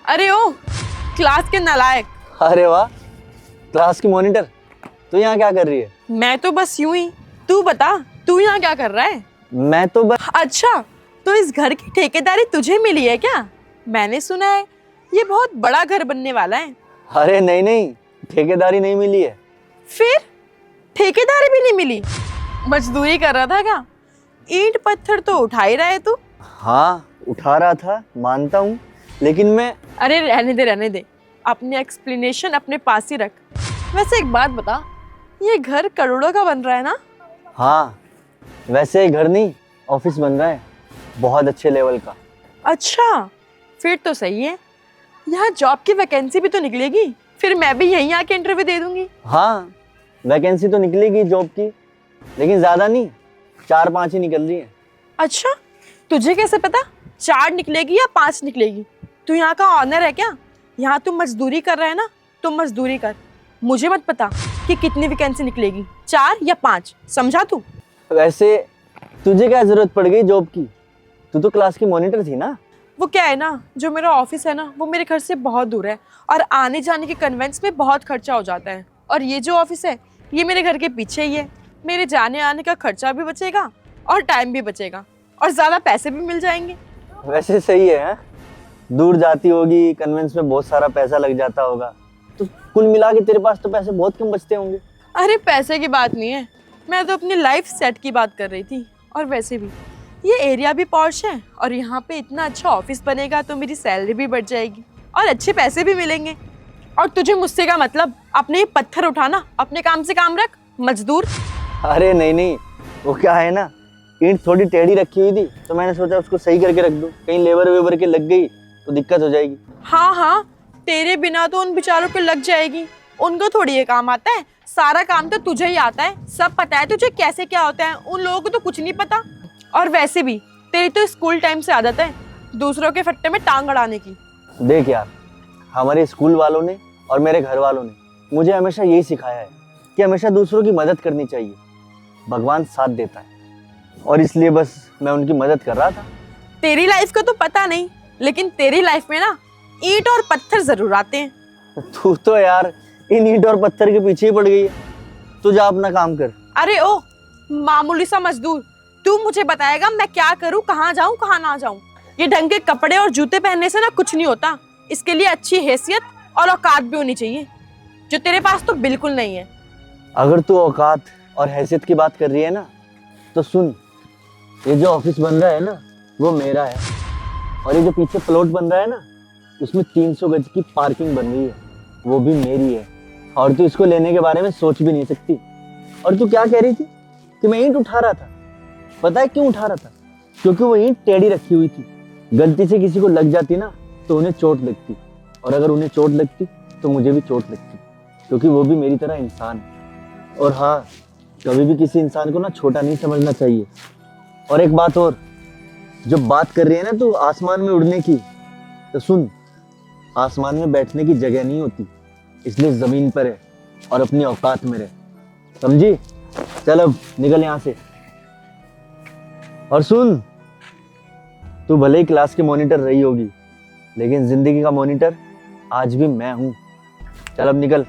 अरे ओ, क्लास के नालायक। अरे वाह, क्लास की मॉनिटर। तू यहाँ क्या कर रही है? मैं तो बस यूं ही। तू बता, तू यहाँ क्या कर रहा है? मैं तो बस। अच्छा, तो इस घर की ठेकेदारी तुझे मिली है क्या? मैंने सुना है ये बहुत बड़ा घर बनने वाला है। अरे नहीं नहीं, ठेकेदारी नहीं मिली है। फिर ठेकेदारी भी नहीं मिली? मजदूरी कर रहा था क्या? ईंट पत्थर तो उठा ही रहा है तू। हाँ, उठा रहा था, मानता हूँ, लेकिन मैं। अरे रहने दे, अपनी एक्सप्लेनेशन अपने पास ही रख। वैसे एक बात बता, ये घर करोड़ों का बन रहा है ना? हाँ, वैसे घर नहीं, ऑफिस बन रहा है, बहुत अच्छे लेवल का। अच्छा, फिर तो सही है। यहाँ जॉब की वैकेंसी भी तो निकलेगी, फिर मैं भी यहीं आके इंटरव्यू दे दूंगी। हाँ, वैकेंसी तो निकलेगी जॉब की, लेकिन ज़्यादा नहीं, 4-5 ही निकल रही है। अच्छा, तुझे कैसे पता 4 निकलेगी या 5 निकलेगी? तू यहाँ का ऑनर है क्या? यहाँ तू मजदूरी कर रहा है ना, तो मजदूरी कर। मुझे मत पता कि कितनी वैकेंसी निकलेगी, 4 या 5, समझा तू? वैसे तुझे क्या ज़रूरत पड़ गई जॉब की? तू तो क्लास की मॉनिटर थी ना। वो क्या है ना, जो मेरा ऑफिस है ना, वो मेरे घर से बहुत दूर है और आने जाने के कन्वेंस में बहुत खर्चा हो जाता है। और ये जो ऑफिस है, ये मेरे घर के पीछे ही है। मेरे जाने आने का खर्चा भी बचेगा और टाइम भी बचेगा और ज़्यादा पैसे भी मिल जाएंगे। वैसे सही है, हाँ? दूर जाती होगी, कन्वेंस में बहुत सारा पैसा लग जाता होगा, तो कुल मिला के तेरे पास तो पैसे बहुत कम बचते होंगे। अरे पैसे की बात नहीं है, मैं तो अपनी लाइफ सेट की बात कर रही थी। और वैसे भी ये एरिया भी पॉश है और यहाँ पे इतना अच्छा ऑफिस बनेगा तो मेरी सैलरी भी बढ़ जाएगी और अच्छे पैसे भी मिलेंगे। और तुझे मुझसे का मतलब? अपने ये पत्थर उठाना, अपने काम से काम रख, मजदूर। अरे नहीं नहीं, वो क्या है ना, ईंट थोड़ी टेढ़ी रखी हुई थी, तो मैंने सोचा उसको सही करके रख दूं, कहीं लेबर वेबर के लग गई तो दिक्कत हो जाएगी। हाँ हाँ, तेरे बिना तो उन बेचारों को लग जाएगी, उनको थोड़ी ये काम आता है। सारा काम तो तुझे ही आता है, सब पता है तुझे कैसे क्या होता है, उन लोगों को तो कुछ नहीं पता। और वैसे भी तेरी तो स्कूल टाइम से आदत है दूसरों के फट्टे में टांग अड़ाने की। देख यार, हमारे स्कूल वालों ने और मेरे घर वालों ने मुझे हमेशा यही सिखाया है कि हमेशा दूसरों की मदद करनी चाहिए, भगवान साथ देता है, और इसलिए बस मैं उनकी मदद कर रहा था। तेरी लाइफ का तो पता नहीं, लेकिन तेरी लाइफ में ना ईंट और पत्थर जरूर आते हैं। तू तो यार इन ईंट और पत्थर के पीछे ही पड़ गई है, तू जा अपना काम कर। अरे ओ, मामूली सा मजदूर, तू मुझे बताएगा मैं क्या करूं, कहाँ जाऊं कहाँ ना जाऊं? ये ढंग के कपड़े और जूते पहनने से ना कुछ नहीं होता, इसके लिए अच्छी हैसियत और औकात भी होनी चाहिए, जो तेरे पास तो बिल्कुल नहीं है। अगर तू औकात और हैसियत की बात कर रही है ना, तो सुन, ये जो ऑफिस बन रहा है ना, वो मेरा है, और ये जो पीछे प्लॉट बन रहा है ना, उसमें 300 गज की पार्किंग बन रही है, वो भी मेरी है, और तू इसको लेने के बारे में सोच भी नहीं सकती। और तू क्या कह रही थी कि मैं ईंट उठा रहा था? पता है क्यों उठा रहा था? क्योंकि वो ईंट टेढ़ी रखी हुई थी, गलती से किसी को लग जाती ना तो उन्हें चोट लगती, और अगर उन्हें चोट लगती तो मुझे भी चोट लगती, क्योंकि वो भी मेरी तरह इंसान है। और हाँ, कभी भी किसी इंसान को ना छोटा नहीं समझना चाहिए। और एक बात और, जब बात कर रही है ना तू आसमान में उड़ने की, तो सुन, आसमान में बैठने की जगह नहीं होती, इसलिए जमीन पर है और अपनी औकात में रहे, समझी? चल अब निकल यहाँ से। और सुन, तू भले ही क्लास के मॉनिटर रही होगी, लेकिन जिंदगी का मॉनिटर आज भी मैं हूं। चल अब निकल।